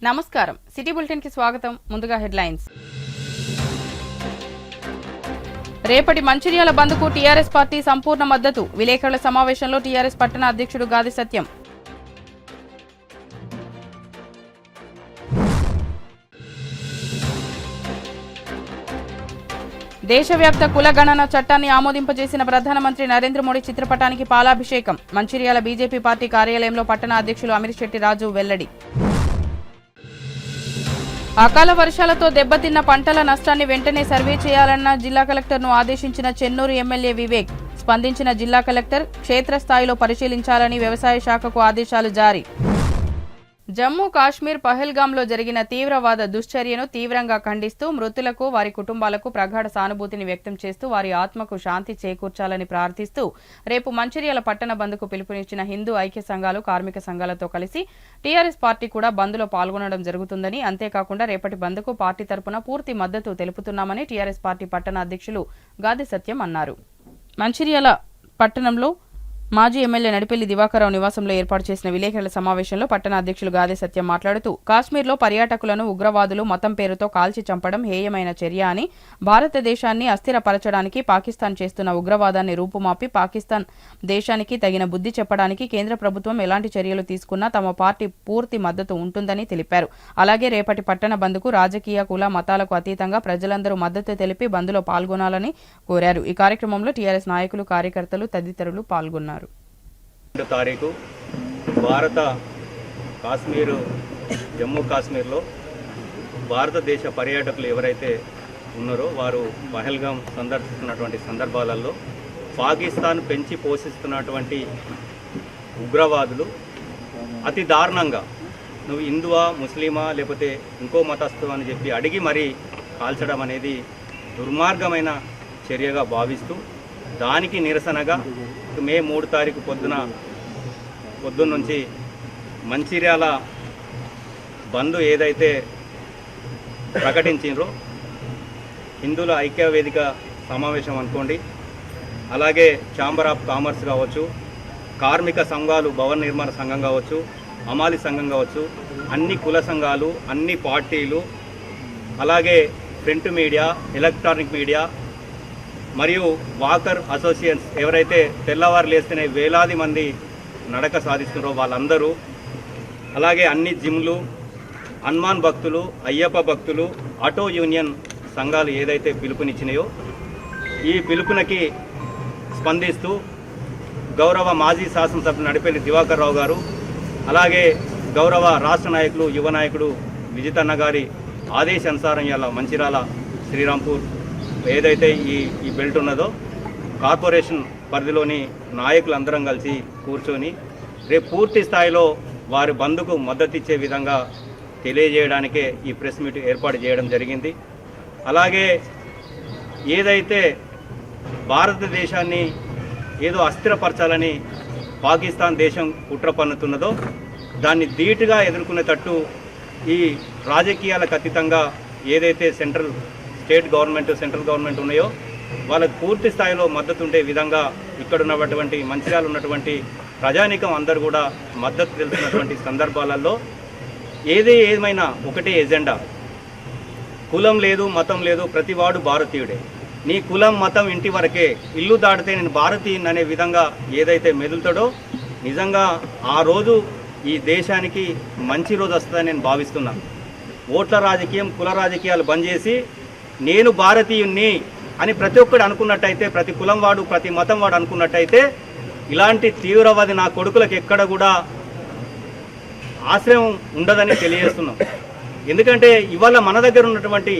నమస్కారం city bulletin కి స్వాగతం. ముందుగా హెడ్లైన్స్. రేపటి మంచిర్యాల బంద్కు టీఆర్ఎస్ పార్టీ సంపూర్ణ మద్దతు. విలేకరుల సమావేశంలో టీఆర్ఎస్ పట్టణ అధ్యక్షుడు గాది సత్యం. దేశవ్యాప్త కుల గణన చట్టాన్ని ఆమోదింపజేసిన ప్రధానమంత్రి నరేంద్ర మోడీ చిత్రపటానికి పాలాభిషేకం. మంచిర్యాల బీజేపీ పార్టీ కార్యాలయంలో పట్టణ అధ్యక్షులు అమిర్శెట్టి రాజు వెల్లడి. అకాల వర్షాలతో దెబ్బతిన్న పంటల నష్టాన్ని వెంటనే సర్వే చేయాలన్న జిల్లా కలెక్టర్ను ఆదేశించిన చెన్నూరు ఎమ్మెల్యే వివేక్. స్పందించిన జిల్లా కలెక్టర్ క్షేత్రస్థాయిలో పరిశీలించాలని వ్యవసాయ శాఖకు ఆదేశాలు జారీ. జమ్మూ కాశ్మీర్ పహల్గాంలో జరిగిన తీవ్రవాద దుశ్చర్యను తీవ్రంగా ఖండిస్తూ మృతులకు వారి కుటుంబాలకు ప్రగాఢ సానుభూతిని వ్యక్తం చేస్తూ వారి ఆత్మకు శాంతి చేకూర్చాలని ప్రార్థిస్తూ రేపు మంచిర్యాల పట్టణ బంద్కు పిలుపునిచ్చిన హిందూ ఐక్య సంఘాలు, కార్మిక సంఘాలతో కలిసి టీఆర్ఎస్ పార్టీ కూడా బంద్లో పాల్గొనడం జరుగుతుందని, అంతేకాకుండా రేపటి బంద్కు పార్టీ తరపున పూర్తి మద్దతు తెలుపుతున్నామని టీఆర్ఎస్ పార్టీ పట్టణ అధ్యక్షులు గాది సత్యం అన్నారు. మంచిర్యాల పట్టణంలో మాజీ ఎమ్మెల్యే నడిపెల్లి దివాకర్రావు నివాసంలో ఏర్పాటు చేసిన విలేకరుల సమావేశంలో పట్టణ అధ్యక్షులు గాదే సత్యం మాట్లాడుతూ కాశ్మీర్లో పర్యాటకులను ఉగ్రవాదులు మతం పేరుతో కాల్చి చంపడం హేయమైన చర్య అని, భారతదేశాన్ని అస్థిరపరచడానికి పాకిస్తాన్ చేస్తున్న ఉగ్రవాదాన్ని రూపుమాపి పాకిస్తాన్ దేశానికి తగిన బుద్ధి చెప్పడానికి కేంద్ర ప్రభుత్వం ఎలాంటి చర్యలు తీసుకున్నా తమ పార్టీ పూర్తి మద్దతు ఉంటుందని తెలిపారు. అలాగే రేపటి పట్టణ బంద్కు రాజకీయ, కుల, మతాలకు అతీతంగా ప్రజలందరూ మద్దతు తెలిపి బంద్లో పాల్గొనాలని కోరారు. ఈ కార్యక్రమంలో టీఆర్ఎస్ నాయకులు, కార్యకర్తలు తదితరులు పాల్గొన్నారు. తారీఖు భారత కాశ్మీరు, జమ్మూ కాశ్మీర్లో భారతదేశ పర్యాటకులు ఎవరైతే ఉన్నారో వారు పహల్గాం సందర్శిస్తున్నటువంటి సందర్భాలలో పాకిస్తాన్ పెంచి పోషిస్తున్నటువంటి ఉగ్రవాదులు అతి దారుణంగా నువ్వు హిందువా, ముస్లిమా, లేకపోతే ఇంకో మతస్థు అని చెప్పి అడిగి మరీ కాల్చడం అనేది దుర్మార్గమైన చర్యగా భావిస్తూ దానికి నిరసనగా మే 3 తారీఖు పొద్దున్న నుంచి మంచిర్యాల బంద్ ఏదైతే ప్రకటించారో హిందువుల ఐక్య వేదిక సమావేశం అనుకోండి, అలాగే ఛాంబర్ ఆఫ్ కామర్స్ కావచ్చు, కార్మిక సంఘాలు, భవన నిర్మాణ సంఘం కావచ్చు, అమాలి సంఘం కావచ్చు, అన్ని కుల సంఘాలు, అన్ని పార్టీలు, అలాగే ప్రింట్ మీడియా, ఎలక్ట్రానిక్ మీడియా మరియు వాకర్ అసోసియేషన్స్ ఎవరైతే తెల్లవారు లేస్తేనే వేలాది మంది నడక సాధిస్తున్నారో వాళ్ళందరూ, అలాగే అన్ని జిమ్లు, హనుమాన్ భక్తులు, అయ్యప్ప భక్తులు, ఆటో యూనియన్ సంఘాలు ఏదైతే పిలుపునిచ్చినాయో ఈ పిలుపునకి స్పందిస్తూ గౌరవ మాజీ శాసనసభ్యులు నడిపెల్లి దివాకర్రావు గారు, అలాగే గౌరవ రాష్ట్ర నాయకులు, యువ నాయకుడు విజితన్న గారి ఆదేశానుసారం ఇలా మంచిర్యాల, శ్రీరాంపూర్ ఏదైతే ఈ బెల్ట్ ఉన్నదో కార్పొరేషన్ పరిధిలోని నాయకులందరం కలిసి కూర్చొని రేపు పూర్తి స్థాయిలో వారి బంద్కు మద్దతు ఇచ్చే విధంగా తెలియజేయడానికే ఈ ప్రెస్ మీట్ ఏర్పాటు చేయడం జరిగింది. అలాగే ఏదైతే భారతదేశాన్ని ఏదో అస్థిరపరచాలని పాకిస్తాన్ దేశం కుట్ర పన్నుతున్నదో దాన్ని ధీటుగా ఎదుర్కొనేటట్టు ఈ రాజకీయాలకు అతీతంగా ఏదైతే స్టేట్ గవర్నమెంట్, సెంట్రల్ గవర్నమెంట్ ఉన్నాయో వాళ్ళకు పూర్తి స్థాయిలో మద్దతు ఉండే విధంగా ఇక్కడ ఉన్నటువంటి మంచిర్యాల ఉన్నటువంటి ప్రజానీకం అందరూ కూడా మద్దతు తెలుస్తున్నటువంటి సందర్భాలలో ఏమైనా ఒకటే ఎజెండా, కులం లేదు, మతం లేదు, ప్రతివాడు భారతీయుడే, నీ కులం, మతం ఇంటి వరకే, ఇల్లు దాటితే నేను భారతీయుని అనే విధంగా ఏదైతే మెదులుతాడో నిజంగా ఆ రోజు ఈ దేశానికి మంచి రోజు వస్తుందని నేను భావిస్తున్నాను. ఓట్ల రాజకీయం, కుల రాజకీయాలు బంద్ చేసి నేను భారతీయుణ్ణి అని ప్రతి ఒక్కడు అనుకున్నట్టయితే, ప్రతి కులం వాడు, ప్రతి మతం వాడు అనుకున్నట్టయితే ఇలాంటి తీవ్రవాది నా కొడుకులకు ఎక్కడ కూడా ఆశ్రయం ఉండదని తెలియజేస్తున్నాం. ఎందుకంటే ఇవాళ మన దగ్గర ఉన్నటువంటి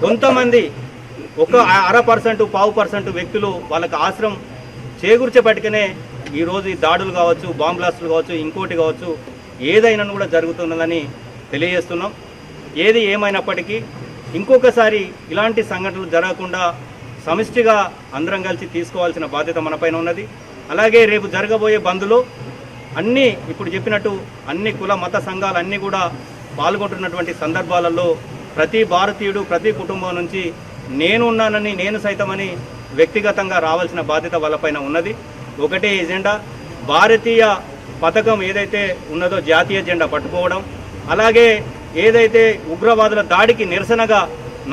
కొంతమంది ఒక 0.5%, 1% వ్యక్తులు వాళ్ళకి ఆశ్రయం చేకూర్చేపట్టుకనే ఈరోజు ఈ దాడులు కావచ్చు, బాంబ్ బ్లాస్టులు కావచ్చు, ఇంకోటి కావచ్చు, ఏదైనా కూడా జరుగుతున్నదని తెలియజేస్తున్నాం. ఏది ఏమైనప్పటికీ ఇంకొకసారి ఇలాంటి సంఘటనలు జరగకుండా సమిష్టిగా అందరం కలిసి తీసుకోవాల్సిన బాధ్యత మనపైన ఉన్నది. అలాగే రేపు జరగబోయే బంద్లో అన్నీ ఇప్పుడు చెప్పినట్టు అన్ని కుల, మత సంఘాలు అన్నీ కూడా పాల్గొంటున్నటువంటి సందర్భాలలో ప్రతి భారతీయుడు, ప్రతి కుటుంబం నుంచి నేను ఉన్నానని, నేను సైతమని వ్యక్తిగతంగా రావాల్సిన బాధ్యత వాళ్ళపైన ఉన్నది. ఒకటే ఎజెండా, భారతీయ పథకం ఏదైతే ఉన్నదో జాతీయ జెండా పట్టుకోవడం, అలాగే ఏదైతే ఉగ్రవాదుల దాడికి నిరసనగా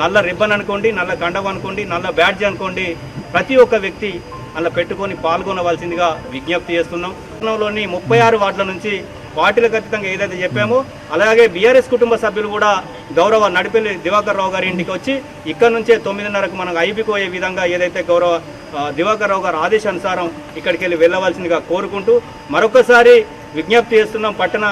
నల్ల రిబ్బన్ అనుకోండి, నల్ల కండవ అనుకోండి, నల్ల బ్యాడ్జ్ అనుకోండి, ప్రతి ఒక్క వ్యక్తి అలా పెట్టుకొని పాల్గొనవలసిందిగా విజ్ఞప్తి చేస్తున్నాం. లోని 36 వార్డుల నుంచి పార్టీలకు అతీతంగా ఏదైతే చెప్పామో అలాగే బీఆర్ఎస్ కుటుంబ సభ్యులు కూడా గౌరవ నడిపెల్లి దివాకర్ రావు గారి ఇంటికి వచ్చి ఇక్కడ నుంచే 9:30కు మనం ఐబీకి పోయే విధంగా ఏదైతే గౌరవ దివాకర్ రావు గారి ఆదేశానుసారం ఇక్కడికి వెళ్ళి వెళ్ళవలసిందిగా కోరుకుంటూ మరొకసారి విజ్ఞప్తి చేస్తున్నాం పట్టణ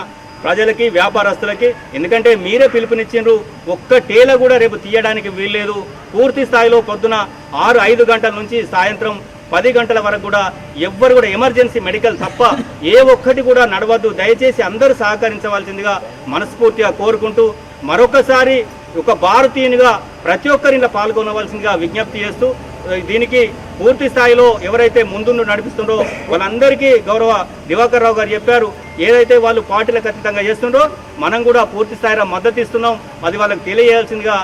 ప్రజలకి, వ్యాపారస్తులకి. ఎందుకంటే మీరే పిలుపునిచ్చిండ్రు, ఒక్క టేల కూడా రేపు తీయడానికి వీల్లేదు. పూర్తి స్థాయిలో పొద్దున 6-5 గంటల నుంచి సాయంత్రం 10 గంటల వరకు కూడా ఎవ్వరు కూడా ఎమర్జెన్సీ మెడికల్ తప్ప ఏ ఒక్కటి కూడా నడవద్దు. దయచేసి అందరూ సహకరించవలసిందిగా మనస్ఫూర్తిగా కోరుకుంటూ మరొకసారి ఒక భారతీయునిగా ప్రతి ఒక్కరిలో పాల్గొనవలసిందిగా విజ్ఞప్తి చేస్తూ దీనికి పూర్తి స్థాయిలో ఎవరైతే ముందుండి నడిపిస్తుండో వాళ్ళందరికీ గౌరవ దివాకర్ రావు గారు చెప్పారు, ఏదైతే వాళ్ళు పార్టీలకు అతీతంగా చేస్తుండో మనం కూడా పూర్తి స్థాయిలో మద్దతు ఇస్తున్నాం. అది వాళ్ళకి తెలియజేయాల్సిందిగా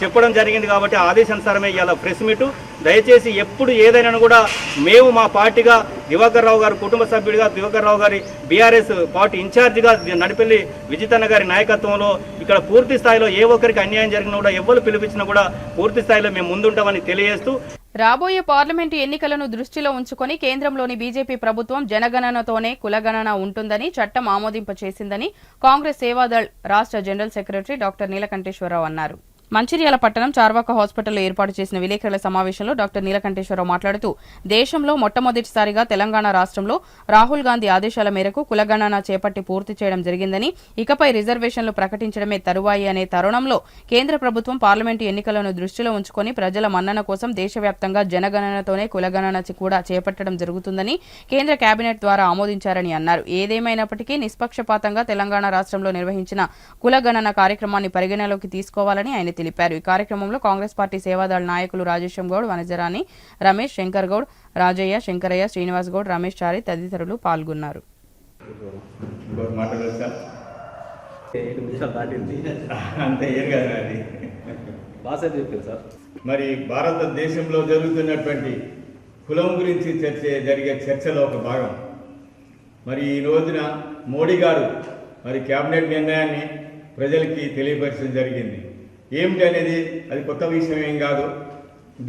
చెప్పడం జరిగింది. కాబట్టి ఆదేశానుసారమే ఇవాళ ప్రెస్ మీటు. దయచేసి ఎప్పుడు ఏదైనా కూడా మేము మా పార్టీగా దివాకర్ రావు గారు కుటుంబ సభ్యుడిగా, దివాకర్ రావు గారి బీఆర్ఎస్ పార్టీ ఇన్ఛార్జిగా నడిపెల్లి విజితన్న గారి నాయకత్వంలో ఇక్కడ పూర్తి స్థాయిలో ఏ ఒక్కరికి అన్యాయం జరిగినా కూడా ఎవరు పిలిపించినా కూడా పూర్తి స్థాయిలో మేము ముందుంటామని తెలియజేస్తూ రాబోయే పార్లమెంటు ఎన్నికలను దృష్టిలో ఉంచుకొని కేంద్రంలోని బీజేపీ ప్రభుత్వం జనగణనతోనే కులగణన ఉంటుందని చట్టం ఆమోదింపచేసిందని కాంగ్రెస్ సేవాదళ్ రాష్ట్ర జనరల్ సెక్రటరీ డాక్టర్ నీలకంఠేశ్వరరావు అన్నారు. మంచిర్యాల పట్టణం చార్వాక హాస్పిటల్లో ఏర్పాటు చేసిన విలేకరుల సమావేశంలో డాక్టర్ నీలకంఠేశ్వరరావు మాట్లాడుతూ దేశంలో మొట్టమొదటిసారిగా తెలంగాణ రాష్ట్రంలో రాహుల్ గాంధీ ఆదేశాల మేరకు కులగణన చేపట్టి పూర్తి చేయడం జరిగిందని, ఇకపై రిజర్వేషన్లు ప్రకటించడమే తరువాయి అనే తరుణంలో కేంద్ర ప్రభుత్వం పార్లమెంటు ఎన్నికలను దృష్టిలో ఉంచుకొని ప్రజల మన్నన కోసం దేశవ్యాప్తంగా జనగణనతోనే కులగణన కూడా చేపట్టడం జరుగుతుందని కేంద్ర కేబినెట్ ద్వారా ఆమోదించారని అన్నారు. ఏదేమైనప్పటికీ నిష్పక్షపాతంగా తెలంగాణ రాష్ట్రంలో నిర్వహించిన కులగణన కార్యక్రమాన్ని పరిగణలోకి తీసుకోవాలని ఆయన తెలిపారు. ఈ కార్యక్రమంలో కాంగ్రెస్ పార్టీ సేవాదళ నాయకులు రాజేశం గౌడ్, వనజరాని రమేష్, శంకర్ గౌడ్, రాజయ్య, శంకరయ్య, శ్రీనివాస్ గౌడ్, రమేష్ చారి తదితరులు పాల్గొన్నారు. మరి భారతదేశంలో జరుగుతున్నటువంటి కులం గురించి జరిగే చర్చలో ఒక భాగం. మరి ఈ రోజున మోడీ గారు మరి కేబినెట్ నిర్ణయాన్ని ప్రజలకి తెలియపరచడం జరిగింది. ఏమిటి అనేది అది కొత్త విషయం ఏం కాదు.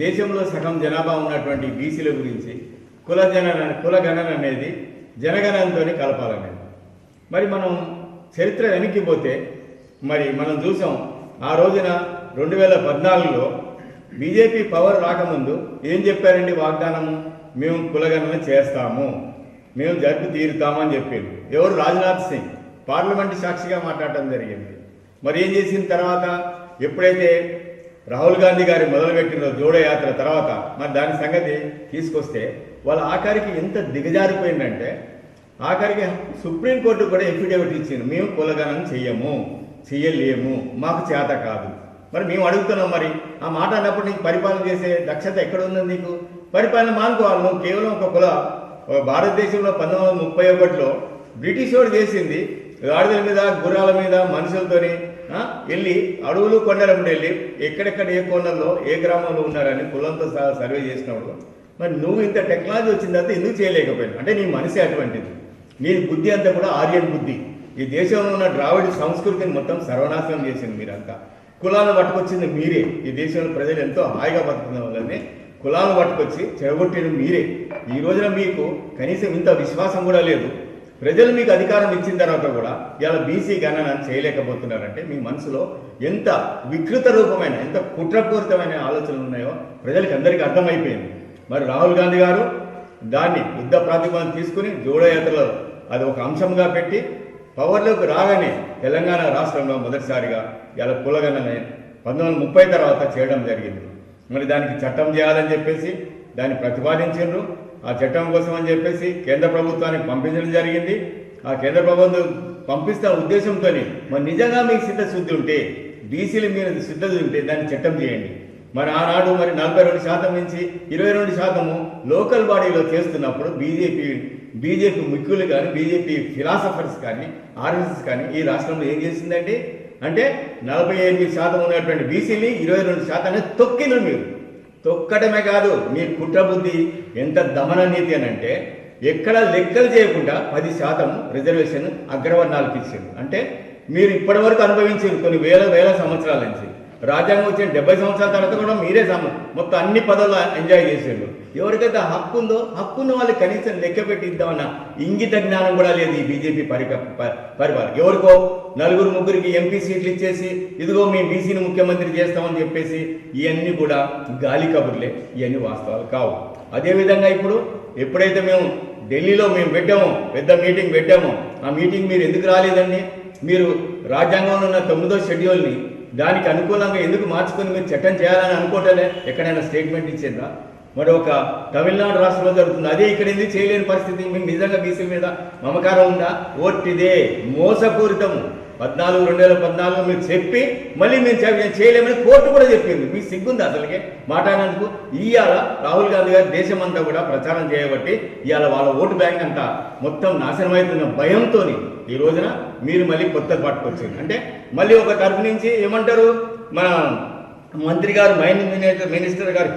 దేశంలో సగం జనాభా ఉన్నటువంటి బీసీల గురించి కులగణన అనేది జనగణనతోనే కలపాలనేది. మరి మనం చరిత్ర వెనక్కిపోతే మరి మనం చూసాం, ఆ రోజున 2014లో బీజేపీ పవర్ రాకముందు ఏం చెప్పారండి వాగ్దానము? మేము కులగణన చేస్తాము, మేము జరిపి తీరుతామని చెప్పారు. ఎవరు? రాజ్నాథ్ సింగ్ పార్లమెంటు సాక్షిగా మాట్లాడటం జరిగింది. మరి ఏం చేసిన తర్వాత ఎప్పుడైతే రాహుల్ గాంధీ గారి మొదలుపెట్టిన జోడో యాత్ర తర్వాత మరి దాని సంగతి తీసుకొస్తే వాళ్ళ ఆఖరికి ఎంత దిగజారిపోయిందంటే ఆఖరికి సుప్రీంకోర్టు కూడా ఎఫిడేవిట్ ఇచ్చింది, మేము కులగణన చెయ్యలేము, మాకు చేత కాదు. మరి మేము అడుగుతున్నాం, మరి ఆ మాట అన్నప్పుడు నీకు పరిపాలన చేసే దక్షత ఎక్కడ ఉందని? నీకు పరిపాలన మానుకోవాలి. నువ్వు కేవలం ఒక భారతదేశంలో 1931లో బ్రిటిష్ వాడు చేసింది గాడిదల మీద, గుర్రాల మీద, మనుషులతోని వెళ్ళి అడవులు కొండలప్పుడు వెళ్ళి ఎక్కడెక్కడ ఏ కోణంలో ఏ గ్రామంలో ఉన్నారని కులంతో సహా సర్వే చేసినప్పుడు మరి నువ్వు ఇంత టెక్నాలజీ వచ్చిన తర్వాత ఎందుకు చేయలేకపోయావు? అంటే నీ మనసే అటువంటిది. నీ బుద్ధి అంతా కూడా ఆర్యన్ బుద్ధి. ఈ దేశంలో ఉన్న ద్రావిడ సంస్కృతిని మొత్తం సర్వనాశనం చేసింది మీరంతా. కులాలను పట్టుకొచ్చింది మీరే. ఈ దేశంలో ప్రజలు ఎంతో హాయిగా బతుకున్న వాళ్ళని కులాలను పట్టుకొచ్చి చెడగొట్టిన మీరే. ఈ రోజున మీకు కనీసం ఇంత విశ్వాసం కూడా లేదు. ప్రజలు మీకు అధికారం ఇచ్చిన తర్వాత కూడా ఇలా బీసీ గణన చేయలేకపోతున్నారంటే మీ మనసులో ఎంత వికృత రూపమైన, ఎంత కుట్రపూరితమైన ఆలోచనలు ఉన్నాయో ప్రజలకు అందరికీ అర్థమైపోయింది. మరి రాహుల్ గాంధీ గారు దాన్ని యుద్ధ ప్రాతిపదికన తీసుకుని జోడో యాత్రలో అది ఒక అంశంగా పెట్టి పవర్లోకి రాగానే తెలంగాణ రాష్ట్రంలో మొదటిసారిగా ఇలా కులగణన 1930 తర్వాత చేయడం జరిగింది. మరి దానికి చట్టం చేయాలని చెప్పేసి దాన్ని ప్రతిపాదించారు. ఆ చట్టం కోసం అని చెప్పేసి కేంద్ర ప్రభుత్వానికి పంపించడం జరిగింది. ఆ కేంద్ర ప్రభుత్వం పంపిస్తున్న ఉద్దేశంతో మరి నిజంగా మీకు సిద్ధశుద్ధి ఉంటే, బీసీల మీద సిద్ధశుద్ధి ఉంటే దాన్ని చట్టం చేయండి. మరి ఆనాడు మరి 42% నుంచి 22% లోకల్ బాడీలో చేస్తున్నప్పుడు బీజేపీ ముఖ్యులు కానీ, బీజేపీ ఫిలాసఫర్స్ కానీ, ఆర్ఎస్ఎస్ కానీ ఈ రాష్ట్రంలో ఏం చేసిందంటే అంటే 48% ఉన్నటువంటి బీసీని 22% తొక్కిలు. మీరు తొక్కటమే కాదు, మీ కుట్ర బుద్ధి ఎంత దమన నీతి అని అంటే ఎక్కడ లెక్కలు చేయకుండా 10% రిజర్వేషన్ అగ్రవర్ణాలకు ఇచ్చింది. అంటే మీరు ఇప్పటివరకు అనుభవించారు కొన్ని వేల సంవత్సరాల నుంచి. రాజ్యాంగం వచ్చిన 70 సంవత్సరాల తర్వాత కూడా మీరే మొత్తం అన్ని పదవులు ఎంజాయ్ చేసేళ్ళు. ఎవరికైతే హక్కు ఉందో హక్కున్న వాళ్ళకి కనీసం లెక్క పెట్టి ఇద్దామన్న ఇంగిత జ్ఞానం కూడా లేదు ఈ బీజేపీ పరిపాలన. ఎవరికో 4-3 ఎంపీ సీట్లు ఇచ్చేసి ఇదిగో మేము బీసీని ముఖ్యమంత్రి చేస్తామని చెప్పేసి ఇవన్నీ కూడా గాలి కబుర్లే, ఇవన్నీ వాస్తవాలు కావు. అదేవిధంగా ఇప్పుడు ఎప్పుడైతే మేము ఢిల్లీలో పెట్టామో పెద్ద మీటింగ్ పెట్టామో, ఆ మీటింగ్ మీరు ఎందుకు రాలేదండి? మీరు రాజ్యాంగంలో ఉన్న 9వ షెడ్యూల్ని దానికి అనుకూలంగా ఎందుకు మార్చుకొని మీరు చట్టం చేయాలని అనుకోవటలే? ఎక్కడైనా స్టేట్మెంట్ ఇచ్చిందా? మరి ఒక తమిళనాడు రాష్ట్రంలో జరుగుతుంది, అదే ఇక్కడ ఎందుకు చేయలేని పరిస్థితి? మీకు నిజంగా బీసీ మీద మమకారం ఉందా? ఓట్టిదే మోసపూరితము. 2014 మీరు చెప్పి మళ్ళీ మేము చేయలేమని కోర్టు కూడా చెప్పింది. మీకు సిగ్గుంది అసలుకే మాట్లాడినందుకు? ఇవాళ రాహుల్ గాంధీ గారు దేశమంతా కూడా ప్రచారం చేయబట్టి ఇవాళ వాళ్ళ ఓటు బ్యాంక్ అంతా మొత్తం నాశనమవుతున్న భయంతో ఈ రోజున మీరు మళ్ళీ కొత్త పట్టుకొచ్చింది. అంటే మళ్ళీ ఒక తరఫు నుంచి ఏమంటారు, మన మంత్రి గారు మినిస్టర్ గారు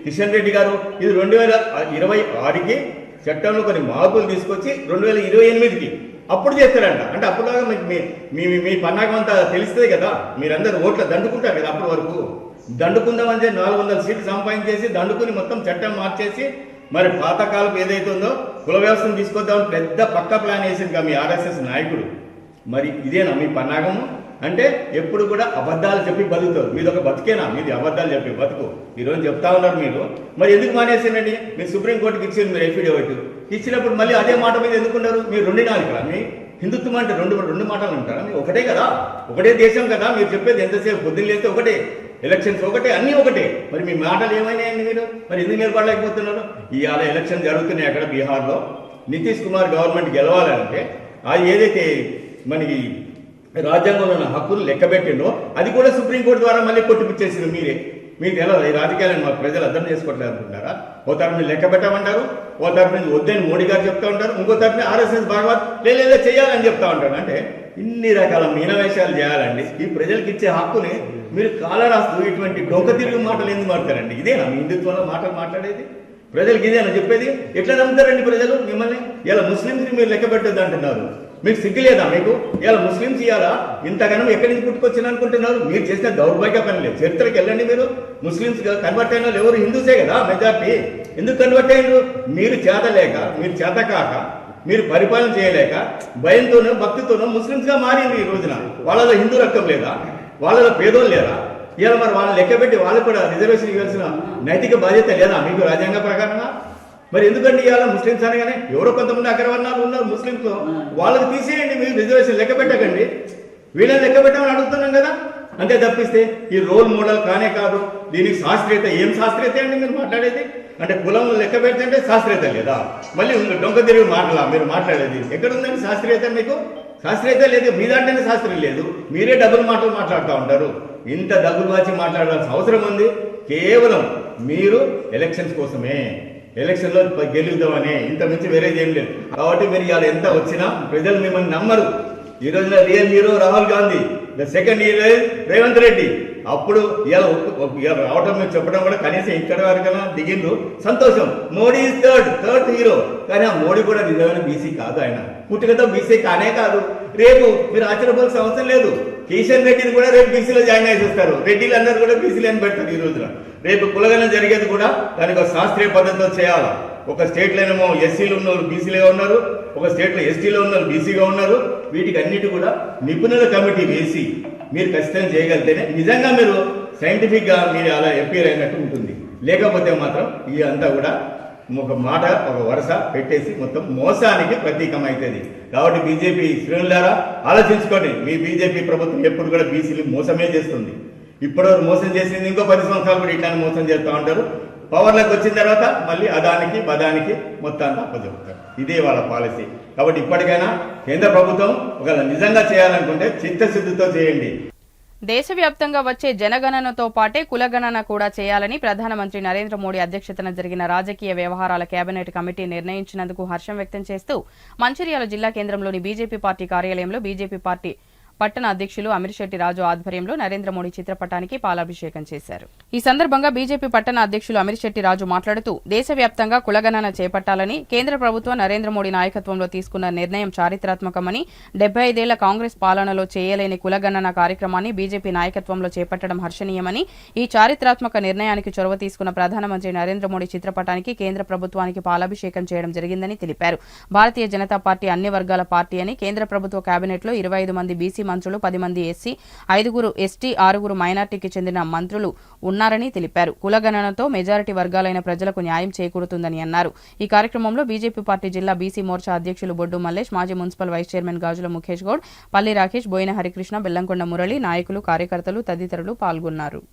కిషన్ రెడ్డి గారు ఇది 2026కి చట్టంలో కొన్ని మార్పులు తీసుకొచ్చి 2028కి అప్పుడు చేస్తారంట. అంటే అప్పుడులాగా మీ పన్నాగం అంతా తెలుస్తుంది కదా, మీరందరూ ఓట్ల దండుకుంటారు కదా. అప్పటి వరకు దండుకుందామని 400 సీట్లు సంపాదించేసి దండుకుని మొత్తం చట్టం మార్చేసి మరి పాతకాలపు ఏదైతే ఉందో కుల వ్యవస్థను తీసుకొద్దామని పెద్ద పక్క ప్లాన్ వేసింది మీ ఆర్ఎస్ఎస్ నాయకుడు. మరి ఇదేనా మీ పన్నాగము? అంటే ఎప్పుడు కూడా అబద్ధాలు చెప్పి బతుకుతారు. మీది ఒక బతికేనా? మీది అబద్ధాలు చెప్పి బతుకు. ఈరోజు చెప్తా ఉన్నారు మీరు. మరి ఎందుకు మానేసానండి? మీరు సుప్రీంకోర్టుకి ఇచ్చింది, మీరు ఎఫిడేవిట్ ఇచ్చినప్పుడు మళ్ళీ అదే మాట మీద ఎందుకున్నారు? మీరు 2 నాలుగు మీ హిందుత్వం అంటే రెండు మాటలు ఉంటారా? మీరు ఒకటే కదా, ఒకటే దేశం కదా. మీరు చెప్పేది ఎంతసేపు పొద్దున్న లేస్తే ఒకటే, ఎలక్షన్స్ ఒకటే, అన్నీ ఒకటే. మరి మీ మాటలు ఏమైనాయండి మీరు? మరి ఎందుకు నిలబడలేకపోతున్నారు? ఇవాళ ఎలక్షన్ జరుగుతున్నాయి అక్కడ బీహార్లో. నితీష్ కుమార్ గవర్నమెంట్ గెలవాలంటే అది ఏదైతే మనకి రాజ్యాంగంలో ఉన్న హక్కులు లెక్కబెట్టిండో అది కూడా సుప్రీంకోర్టు ద్వారా మళ్ళీ కొట్టిపిచ్చేసింది మీరే. మీకు ఎలా ఈ రాజకీయాలను మా ప్రజలు అర్థం చేసుకోవట్లేదు అనుకుంటారా? ఓ తరఫు నుంచి లెక్క పెట్టమంటారు, ఓ తరఫు నుంచి వద్దని మోడీ గారు చెప్తా ఉంటారు, ఇంకో తరఫున ఆర్ఎస్ఎస్ భాగవత్ లేదా చేయాలని చెప్తా ఉంటారు. అంటే ఇన్ని రకాల మీనవేషాలు చేయాలండి. ఈ ప్రజలకు ఇచ్చే హక్కుని మీరు కాలరాస్తూ ఇటువంటి డొంక తిరుగు మాటలు ఎందుకు మాట్లాడండి? ఇదేనా మీ హిందుత్వంలో మాటలు మాట్లాడేది? ప్రజలకు ఇదేనా చెప్పేది? ఎట్లా నమ్ముతారండి ప్రజలు మిమ్మల్ని? ఇలా ముస్లింస్ని మీరు లెక్క పెట్టద్దు అంటున్నారు. మీకు సిగ్గు లేదా? మీకు ఇలా ముస్లింస్ ఇవ్వాలా ఇంతగానో ఎక్కడి నుంచి పుట్టుకొచ్చిన అనుకుంటున్నారు? మీరు చేసిన దౌర్భాగ్య పని లేదు. చరిత్రకి వెళ్ళండి. మీరు ముస్లింస్ కన్వర్ట్ అయిన వాళ్ళు ఎవరు హిందూసే కదా మెజార్టీ. ఎందుకు కన్వర్ట్ అయ్యారు? మీరు చేతలేక, మీరు చేతకాక, మీరు పరిపాలన చేయలేక భయంతోనో భక్తితోనో ముస్లింస్గా మారింది. ఈ రోజున వాళ్ళలో హిందూ రక్తం లేదా? వాళ్ళలో పేదోళ్ళు లేరా? ఇలా మరి వాళ్ళని లెక్కబెట్టి వాళ్ళకు కూడా రిజర్వేషన్ ఇవ్వాల్సిన నైతిక బాధ్యత లేదా మీకు రాజ్యాంగ ప్రకారంగా? మరి ఎందుకంటే ఇవాళ ముస్లింస్ అనగానే ఎవరో కొంతమంది అగ్రవర్ణాలు ఉన్నారు ముస్లింస్, వాళ్ళకి తీసేయండి. మీరు రిజర్వేషన్ లెక్క పెట్టకండి, వీళ్ళని లెక్క పెట్టమని అడుగుతున్నాం కదా. అంతే తప్పిస్తే ఈ రోల్ మోడల్ కానే కాదు. దీనికి శాస్త్రీయత ఏం శాస్త్రీయత అండి మీరు మాట్లాడేది? అంటే కులం లెక్క పెడితే శాస్త్రీయత లేదా? మళ్ళీ డొంక తిరిగి మీరు మాట్లాడేది ఎక్కడుందండి శాస్త్రీయత? మీకు శాస్త్రీయత లేదు. మీ దాంట్లోనే శాస్త్రం లేదు. మీరే డబుల్ మాటలు మాట్లాడుతూ ఉంటారు. ఇంత డబ్బులు వాచి మాట్లాడాల్సిన అవసరం ఉంది? కేవలం మీరు ఎలక్షన్స్ కోసమే, ఎలక్షన్లో గెలుద్దామని, ఇంత మించి వేరేది ఏం లేదు. కాబట్టి మీరు ఇవాళ ఎంత వచ్చినా ప్రజలు మిమ్మల్ని నమ్మరు. ఈ రోజున real hero Rahul Gandhi, the second hero Revanth Reddy. అప్పుడు ఇలా రావటం మీరు చెప్పడం కూడా కనీసం ఇక్కడ వరకైనా దిగిండ్రు, సంతోషం. Modi is third hero. కానీ ఆ మోడీ కూడా నిజమైన బీసీ కాదు. ఆయన పుట్టుకతో బీసీ కానే కాదు. రేపు మీరు ఆశ్చర్యపోవాల్సిన అవసరం లేదు. కిషన్ రెడ్డిని కూడా రేపు బీసీలో జాయిన్ చేసేస్తారు. రెడ్డిలు అందరూ కూడా బీసీలు అని పెడతారు. ఈ రోజున రేపు కులగన జరిగేది కూడా దానికి ఒక శాస్త్రీయ పద్ధతితో చేయాలి. ఒక స్టేట్లోనేమో ఎస్సీలు ఉన్నవారు బీసీలుగా ఉన్నారు, ఒక స్టేట్లో ఎస్టీలో ఉన్నారు బీసీగా ఉన్నారు. వీటికి అన్నిటి కూడా నిపుణుల కమిటీ వేసి మీరు ఖచ్చితంగా చేయగలిగితేనే నిజంగా మీరు సైంటిఫిక్గా మీరు అలా అపీర్ అయినట్టు ఉంటుంది. లేకపోతే మాత్రం ఇదంతా కూడా ఒక మాట, ఒక వరుస పెట్టేసి మొత్తం మోసానికి ప్రతీకమవుతుంది. కాబట్టి బీజేపీ శ్రేణులారా ఆలోచించుకోండి. మీ బీజేపీ ప్రభుత్వం ఎప్పుడు కూడా బీసీలు మోసమే చేస్తుంది. ఇప్పటివరకు మోసం చేసింది, ఇంకో 10 సంవత్సరాలు కూడా ఇట్లానే మోసం చేస్తూ ఉంటారు. పవర్లోకి వచ్చిన తర్వాత మళ్ళీ అదానికి బదానికి మొత్తాన్ని అప్పచెప్తారు. ఇదే వాళ్ళ పాలసీ. కాబట్టి ఇప్పటికైనా కేంద్ర ప్రభుత్వం ఒకవేళ నిజంగా చేయాలనుకుంటే చిత్తశుద్ధితో చేయండి. దేశవ్యాప్తంగా వచ్చే జనగణనతో పాటే కులగణన కూడా చేయాలని ప్రధానమంత్రి నరేంద్ర మోడీ అధ్యక్షతన జరిగిన రాజకీయ వ్యవహారాల కేబినెట్ కమిటీ నిర్ణయించినందుకు హర్షం వ్యక్తం చేస్తూ మంచిర్యాల జిల్లా కేంద్రంలోని బీజేపీ పార్టీ కార్యాలయంలో బీజేపీ పార్టీ పట్టణ అధ్యక్షులు అమిర్శెట్టి రాజు ఆధ్వర్యంలో నరేంద్ర మోడీ చిత్రపటానికి పాలాభిషేకం చేశారు. ఈ సందర్భంగా బీజేపీ పట్టణ అధ్యక్షులు అమిర్శెట్టి రాజు మాట్లాడుతూ దేశవ్యాప్తంగా కులగణన చేపట్టాలని కేంద్ర ప్రభుత్వం నరేంద్ర మోడీ నాయకత్వంలో తీసుకున్న నిర్ణయం చారిత్రాత్మకమని 75 ఏళ్ల కాంగ్రెస్ పాలనలో చేయలేని కులగణన కార్యక్రమాన్ని బీజేపీ నాయకత్వంలో చేపట్టడం హర్షణీయమని, ఈ చారిత్రాత్మక నిర్ణయానికి చొరవ తీసుకున్న ప్రధానమంత్రి నరేంద్ర మోడీ చిత్రపటానికి కేంద్ర ప్రభుత్వానికి పాలాభిషేకం చేయడం జరిగిందని తెలిపారు. భారతీయ జనతా పార్టీ అన్ని వర్గాల పార్టీ అని, కేంద్ర ప్రభుత్వ కేబినెట్లో 25 మంది బీసీ మంత్రులు, 10 మంది ఎస్సీ, 5 ఎస్టీ, 6 మైనార్టీకి చెందిన మంత్రులు ఉన్నారని తెలిపారు. కులగణనతో మెజారిటీ వర్గాలైన ప్రజలకు న్యాయం చేకూరుతుందని అన్నారు. ఈ కార్యక్రమంలో బీజేపీ పార్టీ జిల్లా బీసీ మోర్చా అధ్యక్షులు బొడ్డు మల్లేష్, మాజీ మున్సిపల్ వైస్ చైర్మన్ గాజుల ముఖేష్ గౌడ్, పల్లి రాకేష్, బోయిన హరికృష్ణ, బెల్లంకొండ మురళి, నాయకులు, కార్యకర్తలు తదితరులు పాల్గొన్నారు.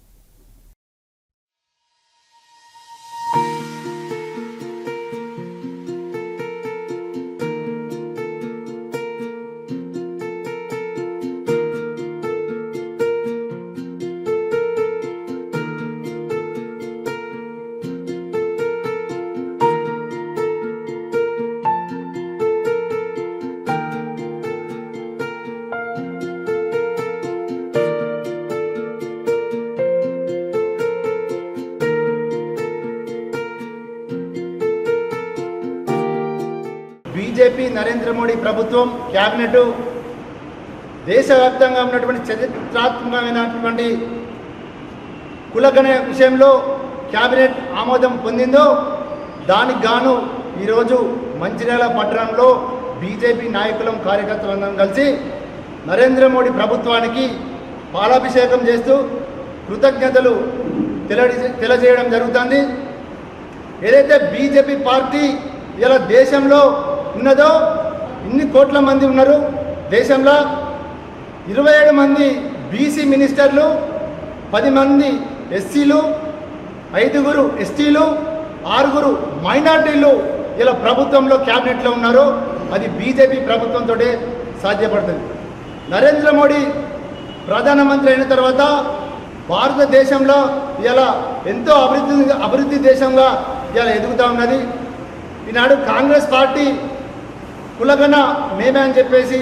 బీజేపీ నరేంద్ర మోడీ ప్రభుత్వం క్యాబినెట్ దేశవ్యాప్తంగా ఉన్నటువంటి చరిత్రాత్మకమైనటువంటి కులగణన విషయంలో క్యాబినెట్ ఆమోదం పొందిందో దానికి గాను ఈరోజు మంచిర్యాల పట్టణంలో బీజేపీ నాయకులం కార్యకర్తలందరం కలిసి నరేంద్ర మోడీ ప్రభుత్వానికి పాలాభిషేకం చేస్తూ కృతజ్ఞతలు తెలియజేయడం జరుగుతుంది. ఏదైతే బీజేపీ పార్టీ ఇలా దేశంలో ఉన్నదో, ఇన్ని కోట్ల మంది ఉన్నారు దేశంలో, 27 మంది బీసీ మినిస్టర్లు, 10 మంది ఎస్సీలు, 5 ఎస్టీలు, 6 మైనార్టీలు ఇలా ప్రభుత్వంలో క్యాబినెట్లో ఉన్నారు. అది బీజేపీ ప్రభుత్వంతో సాధ్యపడుతుంది. నరేంద్ర మోడీ ప్రధానమంత్రి అయిన తర్వాత భారతదేశంలో ఇలా ఎంతో అభివృద్ధి దేశంగా ఇలా ఎదుగుతూ ఉన్నది. ఈనాడు కాంగ్రెస్ పార్టీ కులగణ మేమే అని చెప్పేసి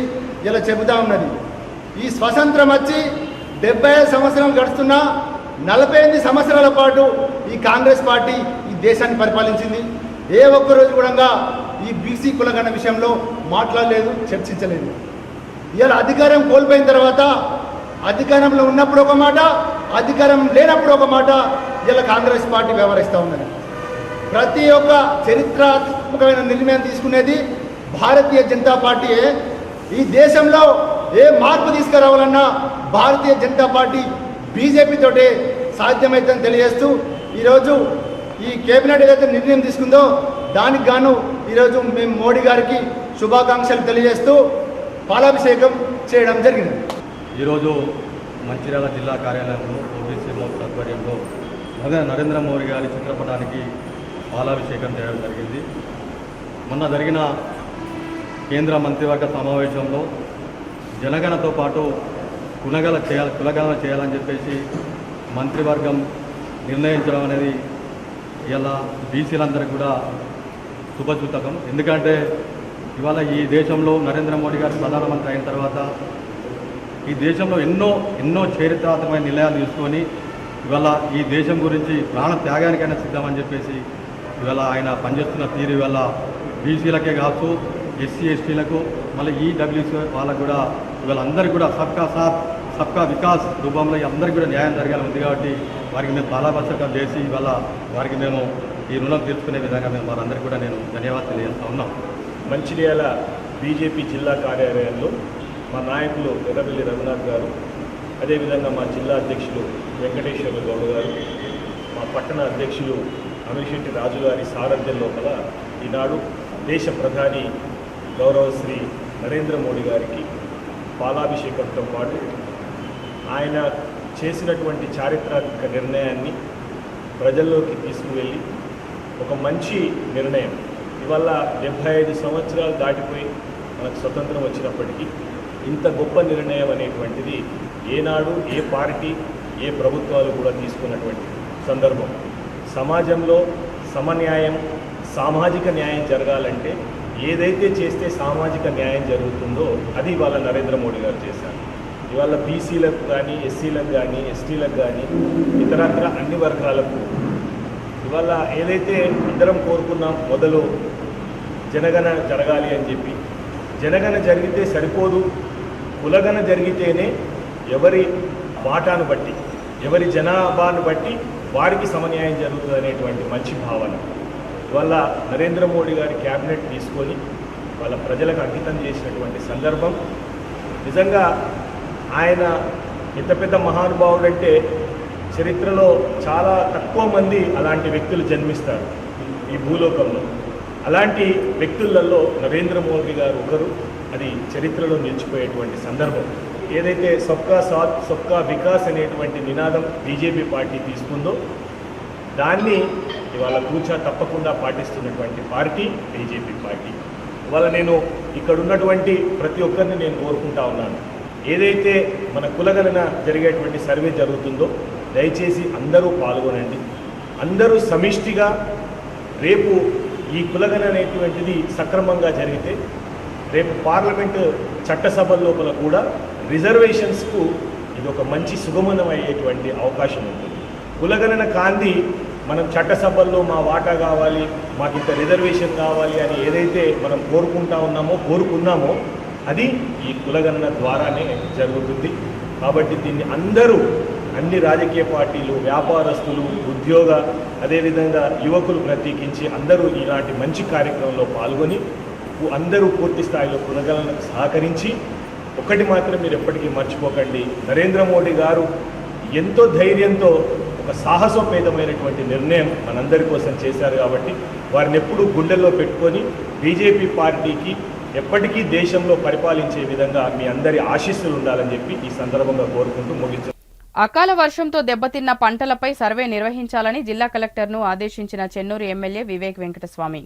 ఇలా చెబుతూ ఉన్నది. ఈ స్వతంత్రం వచ్చి 75 సంవత్సరం గడుస్తున్నా 48 సంవత్సరాల పాటు ఈ కాంగ్రెస్ పార్టీ ఈ దేశాన్ని పరిపాలించింది. ఏ ఒక్కరోజు కూడా ఈ బీసీ కులగణ విషయంలో మాట్లాడలేదు, చర్చించలేదు. ఇలా అధికారం కోల్పోయిన తర్వాత అధికారంలో ఉన్నప్పుడు ఒక మాట, అధికారం లేనప్పుడు ఒక మాట ఇలా కాంగ్రెస్ పార్టీ వ్యవహరిస్తూ ఉన్నది. ప్రతి ఒక్క చరిత్రాత్మకమైన నిర్ణయం తీసుకునేది భారతీయ జనతా పార్టీయే. ఈ దేశంలో ఏ మార్పు తీసుకురావాలన్నా భారతీయ జనతా పార్టీ బీజేపీతోటే సాధ్యమవుతుందని తెలియజేస్తూ ఈరోజు ఈ కేబినెట్ ఏదైతే నిర్ణయం తీసుకుందో దానికి గాను ఈరోజు మేము మోడీ గారికి శుభాకాంక్షలు తెలియజేస్తూ పాలాభిషేకం చేయడం జరిగింది. ఈరోజు మంచిర్యాల జిల్లా కార్యాలయంలో ఓబీసీ మోర్చా ఆధ్వర్యంలో నరేంద్ర మోడీ గారి చిత్రపటానికి పాలాభిషేకం చేయడం జరిగింది. మొన్న జరిగిన కేంద్ర మంత్రివర్గ సమావేశంలో జనగణనతో పాటు కులగణన చేయాలని చెప్పేసి మంత్రివర్గం నిర్ణయించడం అనేది ఇలా బీసీలందరికీ కూడా శుభసూచకం. ఎందుకంటే ఇవాళ ఈ దేశంలో నరేంద్ర మోడీ గారు ప్రధానమంత్రి అయిన తర్వాత ఈ దేశంలో ఎన్నో చరిత్రాత్మకమైన నిర్ణయాలు తీసుకొని ఇవాళ ఈ దేశం గురించి ప్రాణ త్యాగానికైనా సిద్ధమని చెప్పేసి ఇవాళ ఆయన పనిచేస్తున్న తీరు ఇవాళ బీసీలకే కావచ్చు, ఎస్సీ ఎస్టీలకు, మళ్ళీ ఈడబ్ల్యూసీ వాళ్ళకు కూడా ఇవాళ అందరికీ కూడా సబ్కా సాత్ సబ్కా వికాస్ రూపంలో అందరికీ కూడా న్యాయం జరగాలని ఉంది. కాబట్టి వారికి మేము పాలాభిషేకం చేసి ఇవాళ వారికి మేము ఈ రుణం తీర్చుకునే విధంగా మేము వారందరికీ కూడా నేను ధన్యవాదాలు తెలియజేస్తూ ఉన్నాం. మంచిర్యాల బీజేపీ జిల్లా కార్యాలయంలో మా నాయకులు ఎర్రబెల్లి రఘునాథ్ గారు, అదేవిధంగా మా జిల్లా అధ్యక్షులు వెంకటేశ్వర గౌడ్ గారు, మా పట్టణ అధ్యక్షులు అమిర్శెట్టి రాజు గారి సారథ్యం లోపల ఈనాడు దేశ ప్రధాని గౌరవ శ్రీ నరేంద్ర మోడీ గారికి పాలాభిషేకంతో పాటు ఆయన చేసినటువంటి చారిత్రాత్మక నిర్ణయాన్ని ప్రజల్లోకి తీసుకువెళ్ళి ఒక మంచి నిర్ణయం. ఇవాళ 75 సంవత్సరాలు దాటిపోయి మనకు స్వతంత్రం వచ్చినప్పటికీ ఇంత గొప్ప నిర్ణయం అనేటువంటిది ఏనాడు ఏ పార్టీ ఏ ప్రభుత్వాలు కూడా తీసుకున్నటువంటి సందర్భం. సమాజంలో సమన్యాయం, సామాజిక న్యాయం జరగాలంటే ఏదైతే చేస్తే సామాజిక న్యాయం జరుగుతుందో అది ఇవాళ నరేంద్ర మోడీ గారు చేశారు. ఇవాళ బీసీలకు కానీ, ఎస్సీలకు కానీ, ఎస్టీలకు కానీ, ఇతరత్ర అన్ని వర్గాలకు ఇవాళ ఏదైతే అందరం కోరుకున్నాం, మొదలు జనగణన జరగాలి అని చెప్పి, జనగణన జరిగితే సరిపోదు, కులగణ జరిగితేనే ఎవరి వాటాను బట్టి, ఎవరి జనాభాను బట్టి వారికి సమన్యాయం జరుగుతుంది అనేటువంటి మంచి భావన ఇవాళ నరేంద్ర మోడీ గారి క్యాబినెట్ తీసుకొని వాళ్ళ ప్రజలకు అంకితం చేసినటువంటి సందర్భం. నిజంగా ఆయన ఎంత పెద్ద మహానుభావుడు అంటే చరిత్రలో చాలా తక్కువ మంది అలాంటి వ్యక్తులు జన్మిస్తారు ఈ భూలోకంలో. అలాంటి వ్యక్తులలో నరేంద్ర మోడీ గారు ఒకరు. అది చరిత్రలో నిలిచిపోయేటువంటి సందర్భం. ఏదైతే సబ్కా సాత్ సబ్కా వికాస్ అనేటువంటి నినాదం బీజేపీ పార్టీ తీసుకుందో దాన్ని ఇవాళ కూర్చా తప్పకుండా పాటిస్తున్నటువంటి పార్టీ బీజేపీ పార్టీ. ఇవాళ నేను ఇక్కడ ఉన్నటువంటి ప్రతి ఒక్కరిని నేను కోరుకుంటా ఉన్నాను, ఏదైతే మన కులగణన జరిగేటువంటి సర్వే జరుగుతుందో దయచేసి అందరూ పాల్గొనండి. అందరూ సమిష్టిగా రేపు ఈ కులగణన అనేటువంటిది సక్రమంగా జరిగితే రేపు పార్లమెంటు చట్టసభల లోపల కూడా రిజర్వేషన్స్కు ఇది ఒక మంచి సుగమనం అయ్యేటువంటి అవకాశం ఉంటుంది. కులగణన కాంది మనం చట్టసభల్లో మా వాటా కావాలి, మాకు ఇంత రిజర్వేషన్ కావాలి అని ఏదైతే మనం కోరుకున్నామో అది ఈ కులగణన ద్వారానే జరుగుతుంది. కాబట్టి దీన్ని అందరూ, అన్ని రాజకీయ పార్టీలు, వ్యాపారస్తులు, ఉద్యోగ, అదేవిధంగా యువకులు ప్రత్యేకించి అందరూ ఇలాంటి మంచి కార్యక్రమంలో పాల్గొని అందరూ పూర్తి స్థాయిలో కులగణనకు సహకరించి, ఒకటి మాత్రం మీరు ఎప్పటికీ మర్చిపోకండి, నరేంద్ర మోడీ గారు ఎంతో ధైర్యంతో ఒక సాహసోపేతమైనటువంటి నిర్ణయం మనందరి కోసం చేశారు. కాబట్టి వారిని ఎప్పుడూ గుండెల్లో పెట్టుకొని బీజేపీ పార్టీకి ఎప్పటికీ దేశంలో పరిపాలించే విధంగా మీ అందరి ఆశీస్సులు ఉండాలని చెప్పి ఈ సందర్భంగా కోరుకుంటూ ముగించారు. అకాల వర్షంతో దెబ్బతిన్న పంటలపై సర్వే నిర్వహించాలని జిల్లా కలెక్టర్ను ఆదేశించిన చెన్నూరు ఎమ్మెల్యే వివేక్ వెంకటస్వామి.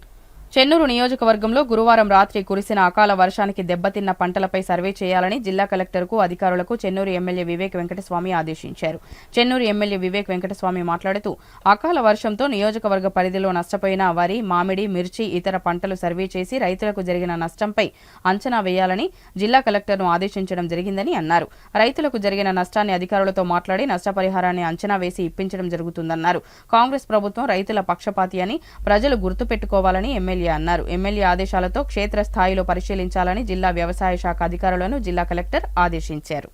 చెన్నూరు నియోజకవర్గంలో గురువారం రాత్రి కురిసిన అకాల వర్షానికి దెబ్బతిన్న పంటలపై సర్వే చేయాలని జిల్లా కలెక్టర్కు అధికారులకు చెన్నూరు ఎమ్మెల్యే వివేక్ వెంకటస్వామి ఆదేశించారు. చెన్నూరు ఎమ్మెల్యే వివేక్ వెంకటస్వామి మాట్లాడుతూ అకాల వర్షంతో నియోజకవర్గ పరిధిలో నష్టపోయిన వరి, మామిడి, మిర్చి, ఇతర పంటలు సర్వే చేసి రైతులకు జరిగిన నష్టంపై అంచనా వేయాలని జిల్లా కలెక్టర్ను ఆదేశించడం జరిగిందని అన్నారు. రైతులకు జరిగిన నష్టాన్ని అధికారులతో మాట్లాడి నష్టపరిహారాన్ని అంచనా వేసి ఇప్పించడం జరుగుతుందన్నారు. కాంగ్రెస్ ప్రభుత్వం రైతుల పక్షపాతి అని ప్రజలు గుర్తుపెట్టుకోవాలని ఎమ్మెల్యే అన్నారు. ఎమ్మెల్యే ఆదేశాలతో క్షేత్రస్థాయిలో పరిశీలించాలని జిల్లా వ్యవసాయ శాఖ అధికారులను జిల్లా కలెక్టర్ ఆదేశించారు.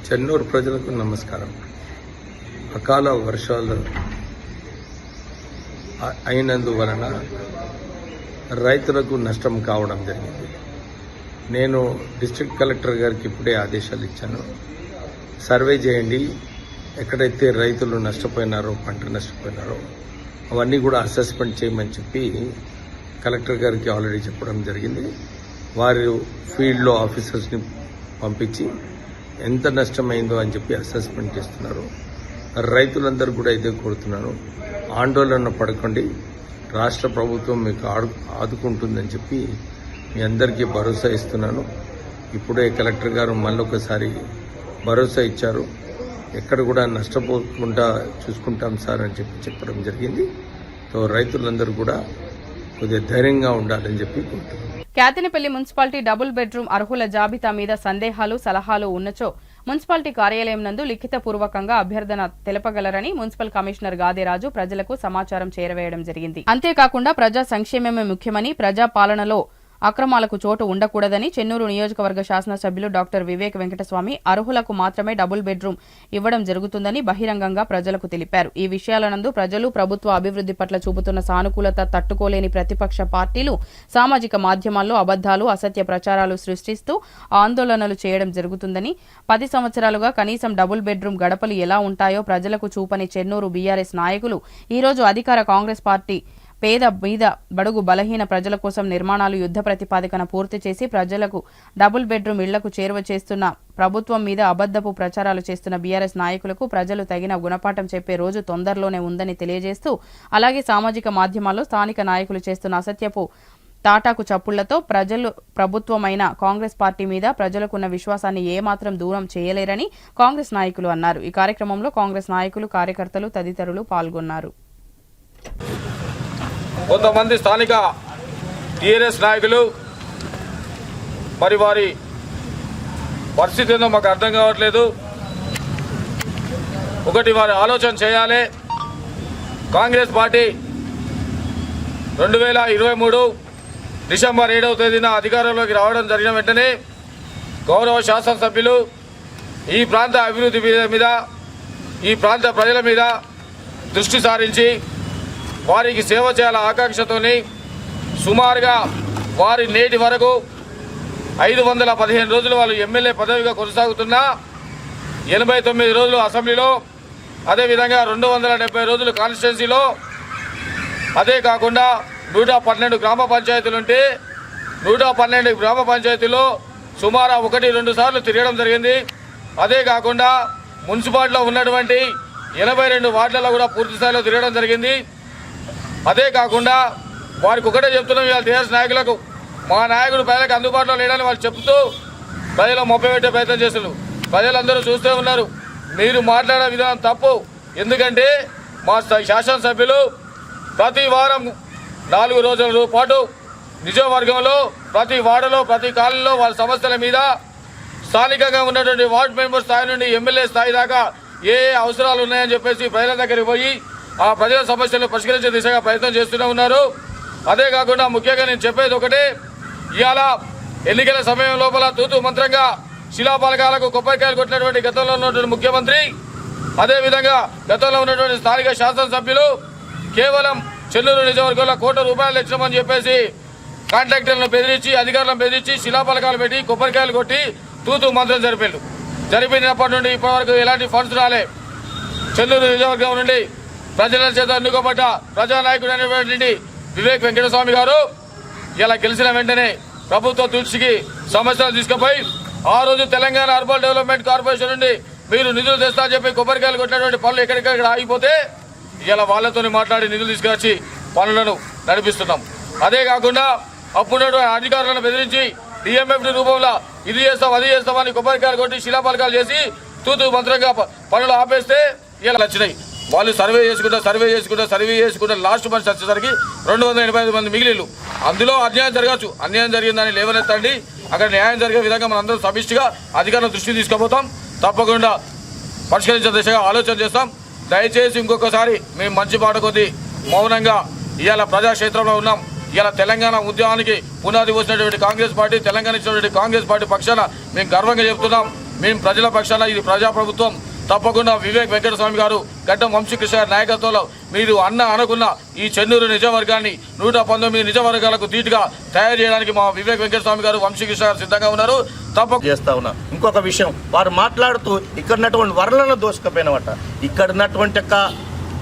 చెన్నూరు ప్రజలకు నమస్కారం. అకాల వర్షాలు అయినందువలన రైతులకు నష్టం కావడం జరిగింది. నేను డిస్ట్రిక్ట్ కలెక్టర్ గారికి ఇప్పుడే ఆదేశాలు ఇచ్చాను. సర్వే చేయండి, ఎక్కడైతే రైతులు నష్టపోయినారో, పంట నష్టపోయినారో అవన్నీ కూడా అసెస్మెంట్ చేయమని చెప్పి కలెక్టర్ గారికి ఆల్రెడీ చెప్పడం జరిగింది. వారు ఫీల్డ్లో ఆఫీసర్స్ని పంపించి ఎంత నష్టమైందో అని చెప్పి అసెస్మెంట్ చేస్తున్నారు. రైతులందరూ కూడా ఇదే కోరుతున్నాను, ఆందోళన పడకండి, రాష్ట్ర ప్రభుత్వం మీకు ఆదుకుంటుందని చెప్పి మీ అందరికీ భరోసా ఇస్తున్నాను. ఇప్పుడే కలెక్టర్ గారు మళ్ళొకసారి భరోసా ఇచ్చారు. ఎక్కడ కూడా నష్టపోకుండా చూసుకుంటాం సార్ అని చెప్పి చెప్పడం జరిగింది. సో రైతులందరూ కూడా కొద్దిగా ధైర్యంగా ఉండాలని చెప్పి కోరుతున్నాను. కేతినపల్లి మున్సిపాలిటీ డబుల్ బెడ్రూమ్ అర్హుల జాబితా మీద సందేహాలు, సలహాలు ఉన్నచో మున్సిపాలిటీ కార్యాలయం నందు లిఖితపూర్వకంగా అభ్యర్థన తెలపగలరని మున్సిపల్ కమిషనర్ గాదేరాజు ప్రజలకు సమాచారం చేరవేయడం జరిగింది. అంతేకాకుండా ప్రజా సంక్షేమమే ముఖ్యమని, ప్రజా పాలనలో అక్రమాలకు చోటు ఉండకూడదని చెన్నూరు నియోజకవర్గ శాసనసభ్యులు డాక్టర్ వివేక్ వెంకటస్వామి అర్హులకు మాత్రమే డబుల్ బెడ్రూమ్ ఇవ్వడం జరుగుతుందని బహిరంగంగా ప్రజలకు తెలిపారు. ఈ విషయాలనందు ప్రజలు ప్రభుత్వ అభివృద్ధి పట్ల చూపుతున్న సానుకూలత తట్టుకోలేని ప్రతిపక్ష పార్టీలు సామాజిక మాధ్యమాల్లో అబద్దాలు, అసత్య ప్రచారాలు సృష్టిస్తూ ఆందోళనలు చేయడం జరుగుతుందని, 10 సంవత్సరాలుగా కనీసం డబుల్ బెడ్రూమ్ గడపలు ఎలా ఉంటాయో ప్రజలకు చూపని చెన్నూరు బీఆర్ఎస్ నాయకులు ఈరోజు అధికార కాంగ్రెస్ పార్టీ పేద, బీద, బడుగు, బలహీన ప్రజల కోసం నిర్మాణాలు యుద్ధ ప్రతిపాదికన పూర్తి చేసి ప్రజలకు డబుల్ బెడ్రూమ్ ఇళ్లకు చేరువ చేస్తున్న ప్రభుత్వం మీద అబద్దపు ప్రచారాలు చేస్తున్న బీఆర్ఎస్ నాయకులకు ప్రజలు తగిన గుణపాఠం చెప్పే రోజు తొందరలోనే ఉందని తెలియజేస్తూ, అలాగే సామాజిక మాధ్యమాల్లో స్థానిక నాయకులు చేస్తున్న అసత్యపు తాటాకు చప్పుళ్లతో ప్రజలు ప్రభుత్వమైన కాంగ్రెస్ పార్టీ మీద ప్రజలకున్న విశ్వాసాన్ని ఏమాత్రం దూరం చేయలేరని కాంగ్రెస్ నాయకులు అన్నారు. ఈ కార్యక్రమంలో కాంగ్రెస్ నాయకులు, కార్యకర్తలు తదితరులు పాల్గొన్నారు. కొంతమంది స్థానిక టీఆర్ఎస్ నాయకులు మరి వారి పరిస్థితి ఏందో మాకు అర్థం కావట్లేదు. ఒకటి వారు ఆలోచన చేయాలి. కాంగ్రెస్ పార్టీ 2023 డిసెంబర్ 7వ తేదీన అధికారంలోకి రావడం జరిగిన వెంటనే గౌరవ శాసనసభ్యులు ఈ ప్రాంత అభివృద్ధి మీద ఈ ప్రాంత ప్రజల మీద దృష్టి సారించి వారికి సేవ చేయాల ఆకాంక్షతోని సుమారుగా వారి నేటి వరకు 515 రోజులు వాళ్ళు ఎమ్మెల్యే పదవిగా కొనసాగుతున్నా 89 రోజులు అసెంబ్లీలో, అదేవిధంగా 270 రోజులు కాన్స్టిట్యున్సీలో, అదే కాకుండా 112 గ్రామ పంచాయతీలు ఉంటే 112 గ్రామ పంచాయతీలో సుమారు 1-2 సార్లు తిరగడం జరిగింది. అదే కాకుండా మున్సిపాలిటీలో ఉన్నటువంటి 82 వార్డులలో కూడా పూర్తి స్థాయిలో తిరగడం జరిగింది. అదే కాకుండా వారికి ఒకటే చెప్తున్నాం, ఇవాళ టీఆర్ఎస్ నాయకులకు, మా నాయకుడు ప్రజలకు అందుబాటులో లేడని వాళ్ళు చెప్తూ ప్రజలు మొప్పబెట్టే ప్రయత్నం చేస్తున్నారు. ప్రజలందరూ చూస్తూ ఉన్నారు. మీరు మాట్లాడే విధానం తప్పు. ఎందుకంటే మా శాసనసభ్యులు ప్రతి వారం 4 రోజుల పాటు నిజవర్గంలో ప్రతి వార్డులో ప్రతి కాలనీలో వాళ్ళ సమస్యల మీద స్థానికంగా ఉన్నటువంటి వార్డు మెంబర్ స్థాయి నుండి ఎమ్మెల్యే స్థాయి దాకా ఏ అవసరాలు ఉన్నాయని చెప్పేసి ప్రజల దగ్గరికి పోయి ఆ ప్రజల సమస్యలను పరిష్కరించే దిశగా ప్రయత్నం చేస్తూనే ఉన్నారు. అదే కాకుండా ముఖ్యంగా నేను చెప్పేది ఒకటే, ఇవాళ ఎన్నికల సమయం లోపల తూతు మంత్రంగా శిలాపలకాలకు కొబ్బరికాయలు కొట్టినటువంటి గతంలో ఉన్నటువంటి ముఖ్యమంత్రి, అదేవిధంగా గతంలో ఉన్నటువంటి స్థానిక శాసనసభ్యులు కేవలం చెన్నూరు నియోజకవర్గంలో ₹1 ఇచ్చామని చెప్పేసి కాంట్రాక్టర్లను బెదిరించి అధికారులను బెదిరించి శిలాపలకాలు పెట్టి కొబ్బరికాయలు కొట్టి తూతు మంత్రం జరిపినప్పటి నుండి ఇప్పటివరకు ఎలాంటి ఫండ్స్ రాలే. చెన్నూరు నియోజకవర్గం నుండి ప్రజల చేత ఎన్నుకోబడ్డ ప్రజానాయకుడు అయినటువంటి వివేక్ వెంకటస్వామి గారు ఇలా గెలిచిన వెంటనే ప్రభుత్వ దృష్టికి సమస్యలు తీసుకుపోయి ఆ రోజు తెలంగాణ అర్బన్ డెవలప్మెంట్ కార్పొరేషన్ నుండి మీరు నిధులు తెస్తా చెప్పి కొబ్బరికాయలు కొట్టినటువంటి పనులు ఎక్కడికక్కడ ఆగిపోతే ఇలా వాళ్ళతో మాట్లాడి నిధులు తీసుకొచ్చి పనులను నడిపిస్తున్నాం. అదే కాకుండా అప్పుడున్నటువంటి అధికారులను బెదిరించి డిఎంఎఫ్డి రూపంలో ఇది చేస్తాం అది చేస్తామని కొబ్బరికాయలు కొట్టి శిలాపలకాలు చేసి తూతు మంత్రంగా పనులు ఆపేస్తే ఇలా వచ్చినాయి. వాళ్ళు సర్వే చేసుకుంటా లాస్ట్ మంత్ వచ్చేసరికి 285 మంది మిగిలిళ్ళు. అందులో అన్యాయం జరగచ్చు, అన్యాయం జరిగిందని లేవనెత్తండి. అక్కడ న్యాయం జరిగే విధంగా మనం అందరం సమిష్టిగా అధికారుల దృష్టికి తీసుకుపోతాం. తప్పకుండా పరిష్కరించే దిశగా ఆలోచన చేస్తాం. దయచేసి ఇంకొకసారి మేము మంచి మాట కొద్దీ మౌనంగా ఇవాళ ప్రజాక్షేత్రంలో ఉన్నాం. ఇలా తెలంగాణ ఉద్యమానికి పునాది పోసినటువంటి కాంగ్రెస్ పార్టీ, తెలంగాణ ఇచ్చినటువంటి కాంగ్రెస్ పార్టీ పక్షాన మేము గర్వంగా చెప్తున్నాం. మేము ప్రజల పక్షాన, ఇది ప్రజాప్రభుత్వం. తప్పకుండా వివేక్ వెంకటస్వామి గారు, గడ్డం వంశీకృష్ణ గారి నాయకత్వంలో మీరు అనుకున్న ఈ చెన్నూరు నిజవర్గాన్ని 119 నిజవర్గాలకు ధీటుగా తయారు చేయడానికి మా వివేక్ వెంకటస్వామి గారు, వంశీకృష్ణ గారు సిద్ధంగా ఉన్నారు. తప్పకుండా చేస్తా ఉన్నా. ఇంకొక విషయం, వారు మాట్లాడుతూ ఇక్కడ ఉన్నటువంటి వరలను దోసుకపోయినమాట. ఇక్కడ ఉన్నటువంటి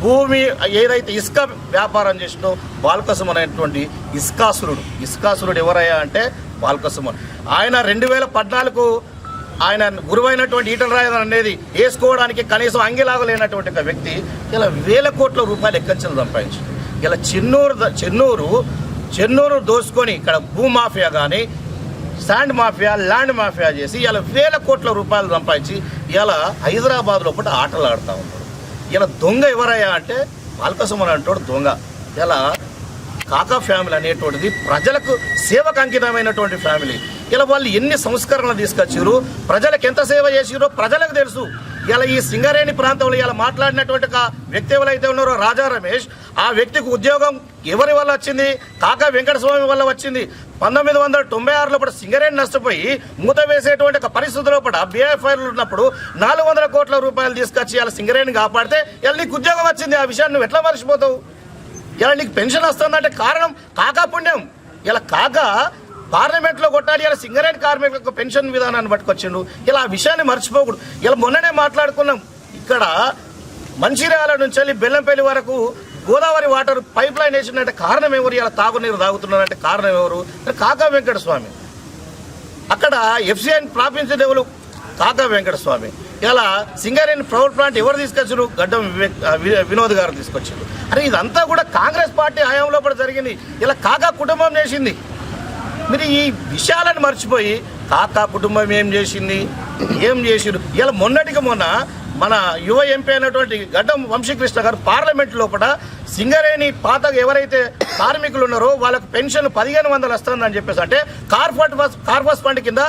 భూమి ఏదైతే ఇసుక వ్యాపారం చేసినో బాల్కసుమన్ అనేటువంటి ఇస్కాసురుడు ఎవరయ్యా అంటే బాల్కసుమన్. ఆయన 2014 ఆయన గురువైనటువంటి ఈటల రాజేందర్ అనేది వేసుకోవడానికి కనీసం అంగిలాగా లేనటువంటి ఒక వ్యక్తి ఇలా ₹1,000 కోట్ల ఎక్కించడం సంపాదించింది. ఇలా చెన్నూరు దోసుకొని ఇక్కడ భూమాఫియా కానీ శాండ్ మాఫియా, ల్యాండ్ మాఫియా చేసి ఇలా ₹1,000 కోట్ల సంపాదించి ఇలా హైదరాబాద్ లోపల ఆటలు ఆడుతూ ఉంటారు. ఇలా దొంగ ఎవరయ్యా అంటే బాల్కసుమన్ అంటాడు దొంగ. ఇలా కాకా ఫ్యామిలీ అనేటువంటిది ప్రజలకు సేవకు అంకితమైనటువంటి ఫ్యామిలీ. ఇలా వాళ్ళు ఎన్ని సంస్కరణలు తీసుకొచ్చారు, ప్రజలకు ఎంత సేవ చేసిరో ప్రజలకు తెలుసు. ఇలా ఈ సింగరేణి ప్రాంతంలో ఇలా మాట్లాడినటువంటి వ్యక్తి ఎవరైతే ఉన్నారో రాజా రమేష్, ఆ వ్యక్తికి ఉద్యోగం ఎవరి వల్ల వచ్చింది? కాకా వెంకటస్వామి వల్ల వచ్చింది. 1996లో కూడా సింగరేణి నష్టపోయి మూత వేసేటువంటి ఒక పరిస్థితుల్లో కూడా బీఐఎఫ్ఐలు ఉన్నప్పుడు ₹400 కోట్ల తీసుకొచ్చి ఇలా సింగరేణి కాపాడితే ఇలా నీకు ఉద్యోగం వచ్చింది. ఆ విషయాన్ని నువ్వు ఎట్లా మర్చిపోతావు? ఇలా నీకు పెన్షన్ వస్తుందంటే కారణం కాకా పుణ్యం. ఇలా కాకా పార్లమెంట్లో కొట్టాలి, ఇలా సింగరేణి కార్మికులకు పెన్షన్ విధానాన్ని పట్టుకొచ్చిండు. ఇలా ఆ విషయాన్ని మర్చిపోకూడదు. ఇలా మొన్ననే మాట్లాడుకున్నాం, ఇక్కడ మంచిర్యాల నుంచి వెళ్ళి బెల్లంపల్లి వరకు గోదావరి వాటర్ పైప్ లైన్ వేసినట్టే కారణం ఎవరు? ఇలా తాగునీరు తాగుతున్నారంటే కారణం ఎవరు? కాకా వెంకటస్వామి. అక్కడ ఎఫ్సిఐని ప్రాపించిన దేవులు కాకా వెంకటస్వామి. ఇలా సింగరేణి పవర్ ప్లాంట్ ఎవరు తీసుకొచ్చారు? గడ్డం వినోద్ గారు తీసుకొచ్చారు. అరే ఇదంతా కూడా కాంగ్రెస్ పార్టీ హయాంలో కూడా జరిగింది. ఇలా కాకా కుటుంబం చేసింది. మీరు ఈ విషయాలను మర్చిపోయి కాకా కుటుంబం ఏం చేసింది, ఏం చేసిరు? ఇలా మొన్నటికి మొన్న మన యువ ఎంపీ అయినటువంటి గడ్డం వంశీకృష్ణ గారు పార్లమెంట్ లోపల సింగరేణి పాతగా ఎవరైతే కార్మికులు ఉన్నారో వాళ్ళకు పెన్షన్ 1500 వస్తుందని చెప్పేసి, అంటే కార్పొరేట్ ఫండ్ కింద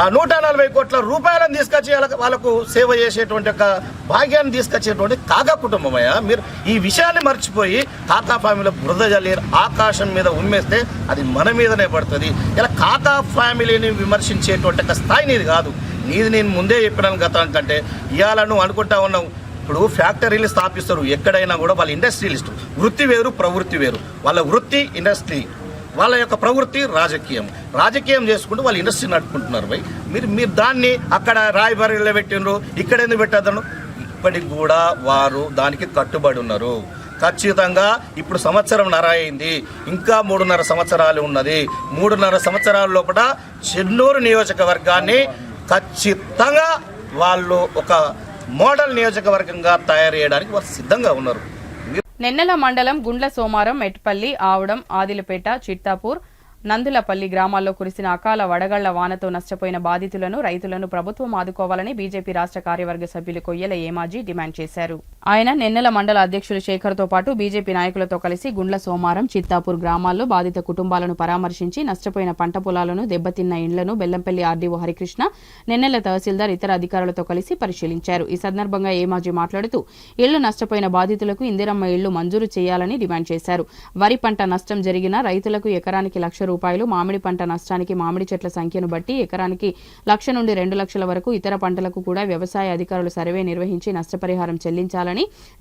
ఆ 140 కోట్ల రూపాయలను తీసుకొచ్చి వాళ్ళకు సేవ చేసేటువంటి ఒక భాగ్యాన్ని తీసుకొచ్చేటువంటి కాకా కుటుంబమయ్యా. మీరు ఈ విషయాన్ని మర్చిపోయి కాకా ఫ్యామిలీ బురద జల్లి ఆకాశం మీద ఉమ్మేస్తే అది మన మీదనే పడుతుంది. ఇలా కాకా ఫ్యామిలీని విమర్శించేటువంటి ఒక స్థాయి నీది కాదు. నీది నేను ముందే చెప్పినాను గతం కంటే. ఇవాళ నువ్వు అనుకుంటా ఉన్నావు ఇప్పుడు ఫ్యాక్టరీలు స్థాపిస్తారు ఎక్కడైనా కూడా. వాళ్ళ ఇండస్ట్రియలిస్ట్ వృత్తి వేరు, ప్రవృత్తి వేరు. వాళ్ళ వృత్తి ఇండస్ట్రీ, వాళ్ళ యొక్క ప్రవృత్తి రాజకీయం చేసుకుంటూ వాళ్ళు ఇండస్ట్రీ నడుపుకుంటున్నారు. భయ్ మీరు దాన్ని అక్కడ రాయబరిలో పెట్టినరు, ఇక్కడ ఎందుకు పెట్టద్దను? ఇప్పటికి కూడా వారు దానికి కట్టుబడి ఉన్నారు. ఖచ్చితంగా ఇప్పుడు 1.5 సంవత్సరం అయింది, ఇంకా 3.5 సంవత్సరాలు ఉన్నది. 3.5 సంవత్సరాల లోపల చెన్నూరు నియోజకవర్గాన్ని ఖచ్చితంగా వాళ్ళు ఒక మోడల్ నియోజకవర్గంగా తయారు చేయడానికి వారు సిద్ధంగా ఉన్నారు. నెన్నెల మండలం గుండ్ల సోమారం, మెట్పల్లి, ఆవుడం, ఆదిలపేట, చిట్టాపూర్, నందులపల్లి గ్రామాల్లో కురిసిన అకాల వడగళ్ల వానతో నష్టపోయిన బాధితులను, రైతులను ప్రభుత్వం ఆదుకోవాలని బీజేపీ రాష్ట్ర కార్యవర్గ సభ్యులు కొయ్యల ఏమాజీ డిమాండ్ చేశారు. ఆయన నెన్నెల మండల అధ్యక్షులు శేఖర్తో పాటు బీజేపీ నాయకులతో కలిసి గుండ్ల సోమారం, చిత్తాపూర్ గ్రామాల్లో బాధిత కుటుంబాలను పరామర్శించి నష్టపోయిన పంట పొలాలను, దెబ్బతిన్న ఇండ్లను బెల్లంపల్లి ఆర్డీఓ హరికృష్ణ, నెన్నెల తహసీల్దార్, ఇతర అధికారులతో కలిసి పరిశీలించారు. ఈ సందర్భంగా ఏమాజీ మాట్లాడుతూ ఇళ్లు నష్టపోయిన బాధితులకు ఇందిరమ్మ ఇళ్లు మంజూరు చేయాలని డిమాండ్ చేశారు. వరి పంట నష్టం జరిగిన రైతులకు ఎకరానికి ₹1,00,000, మామిడి పంట నష్టానికి మామిడి చెట్ల సంఖ్యను బట్టి ఎకరానికి 1,00,000 నుండి 2,00,000 వరకు, ఇతర పంటలకు కూడా వ్యవసాయ అధికారులు సర్వే నిర్వహించి నష్టపరిహారం చెల్లించాలని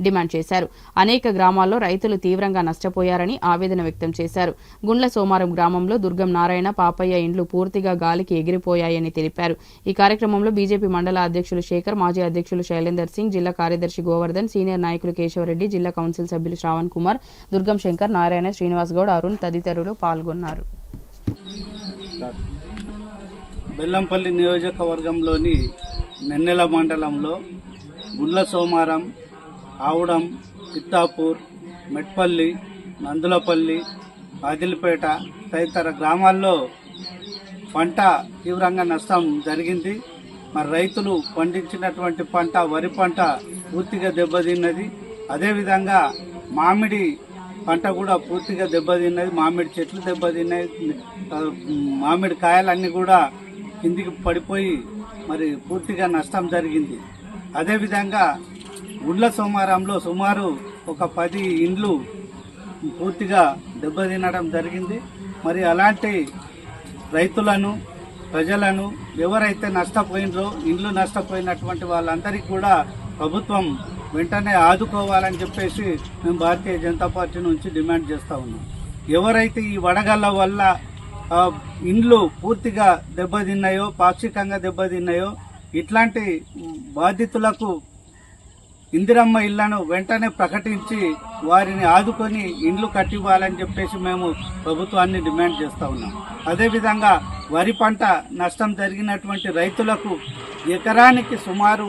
డిమాండ్ చేశారు. అనేక గ్రామాల్లో రైతులు తీవ్రంగా నష్టపోయారని ఆవేదన వ్యక్తం చేశారు. గుండ్ల సోమారం గ్రామంలో దుర్గం నారాయణ, పాపయ్య ఇండ్లు పూర్తిగా గాలికి ఎగిరిపోయాయని తెలిపారు. ఈ కార్యక్రమంలో బీజేపీ మండల అధ్యక్షులు శేఖర్, మాజీ అధ్యక్షులు శైలేందర్ సింగ్, జిల్లా కార్యదర్శి గోవర్ధన్, సీనియర్ నాయకులు కేశవరెడ్డి, జిల్లా కౌన్సిల్ సభ్యులు శ్రావణ్ కుమార్, దుర్గం శంకర్, నారాయణ, శ్రీనివాస్ గౌడ్, అరుణ్ తదితరులు పాల్గొన్నారు. బెల్లంపల్లి నియోజకవర్గంలోని నెన్నెల మండలంలో గుండ్ల సోమారం, ఆవుడం, చిత్తాపూర్, మెట్పల్లి, నందులపల్లి, ఆదిలపేట తదితర గ్రామాల్లో పంట తీవ్రంగా నష్టం జరిగింది. మరి రైతులు పండించినటువంటి పంట, వరి పంట పూర్తిగా దెబ్బతిన్నది. అదేవిధంగా మామిడి పంట కూడా పూర్తిగా దెబ్బతిన్నది. మామిడి చెట్లు దెబ్బతిన్నాయి. మామిడి కాయలన్నీ కూడా కిందికి పడిపోయి మరి పూర్తిగా నష్టం జరిగింది. అదేవిధంగా గుండ్ల సోమారంలో సుమారు ఒక 10 ఇండ్లు పూర్తిగా దెబ్బతినడం జరిగింది. మరి అలాంటి రైతులను, ప్రజలను ఎవరైతే నష్టపోయినరో, ఇండ్లు నష్టపోయినటువంటి వాళ్ళందరికీ కూడా ప్రభుత్వం వెంటనే ఆదుకోవాలని చెప్పేసి మేము భారతీయ జనతా పార్టీ నుంచి డిమాండ్ చేస్తూ ఉన్నాం. ఎవరైతే ఈ వడగళ్ల వల్ల ఇండ్లు పూర్తిగా దెబ్బతిన్నాయో, పాక్షికంగా దెబ్బతిన్నాయో, ఇట్లాంటి బాధితులకు ఇందిరమ్మ ఇళ్లను వెంటనే ప్రకటించి వారిని ఆదుకొని ఇండ్లు కట్టివ్వాలని చెప్పేసి మేము ప్రభుత్వాన్ని డిమాండ్ చేస్తూ ఉన్నాం. అదేవిధంగా వరి పంట నష్టం జరిగినటువంటి రైతులకు ఎకరానికి సుమారు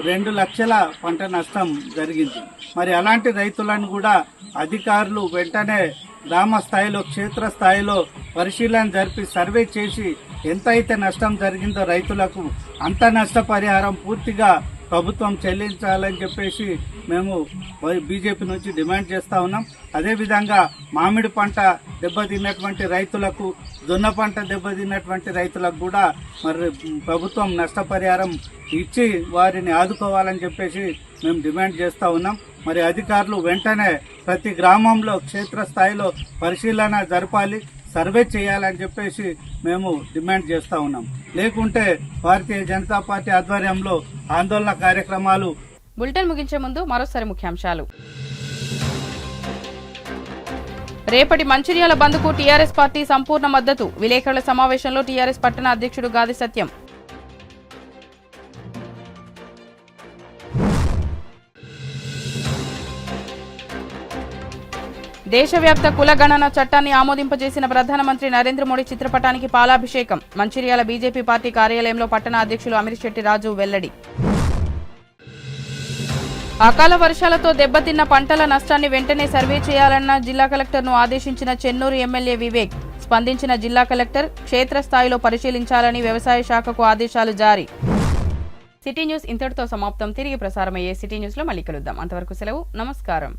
2 లక్షల పంట నష్టం జరిగింది. మరి అలాంటి రైతులను కూడా అధికారులు వెంటనే గ్రామ స్థాయిలో, క్షేత్ర స్థాయిలో పరిశీలన జరిపి సర్వే చేసి ఎంతైతే నష్టం జరిగిందో రైతులకు అంత నష్టపరిహారం పూర్తిగా ప్రభుత్వం చెల్లించాలని చెప్పేసి మేము బీజేపీ నుంచి డిమాండ్ చేస్తూ ఉన్నాం. అదేవిధంగా మామిడి పంట దెబ్బతిన్నటువంటి రైతులకు, జొన్న పంట దెబ్బతిన్నటువంటి రైతులకు కూడా మరి ప్రభుత్వం నష్టపరిహారం ఇచ్చి వారిని ఆదుకోవాలని చెప్పేసి మేము డిమాండ్ చేస్తూ ఉన్నాం. మరి అధికారులు వెంటనే ప్రతి గ్రామంలో క్షేత్రస్థాయిలో పరిశీలన జరపాలి, సర్వే చేయాలని చెప్పేసి మేము డిమాండ్ చేస్తూ ఉన్నాం. లేకుంటే భారతీయ జనతా పార్టీ ఆధ్వర్యంలో ఆందోళన కార్యక్రమాలు. బులెటిన్ ముగించే ముందు మరోసారి ముఖ్యాంశాలు. రేపటి మంచిర్యాల బంద్కు టీఆర్ఎస్ పార్టీ సంపూర్ణ మద్దతు. విలేకరుల సమావేశంలో టీఆర్ఎస్ పట్టణ అధ్యక్షుడు గాది సత్యం. దేశవ్యాప్త కుల గణన చట్టాన్ని ఆమోదింపజేసిన ప్రధానమంత్రి నరేంద్ర మోడీ చిత్రపటానికి పాలాభిషేకం. మంచిర్యాల బీజేపీ పార్టీ కార్యాలయంలో పట్టణ అధ్యక్షులు అమిర్శెట్టి రాజు వెల్లడి. అకాల వర్షాలతో దెబ్బతిన్న పంటల నష్టాన్ని వెంటనే సర్వే చేయాలన్న జిల్లా కలెక్టర్ను ఆదేశించిన చెన్నూరు ఎమ్మెల్యే వివేక్. స్పందించిన జిల్లా కలెక్టర్ క్షేత్రస్థాయిలో పరిశీలించాలని వ్యవసాయ శాఖకు ఆదేశాలు జారీ. సిటీ న్యూస్ ఇంతటితో సమాప్తం. తిరిగి ప్రసారమయ్యే సిటీ న్యూస్లో మళ్ళీ కలుద్దాం. అంతవరకు సెలవు. నమస్కారం.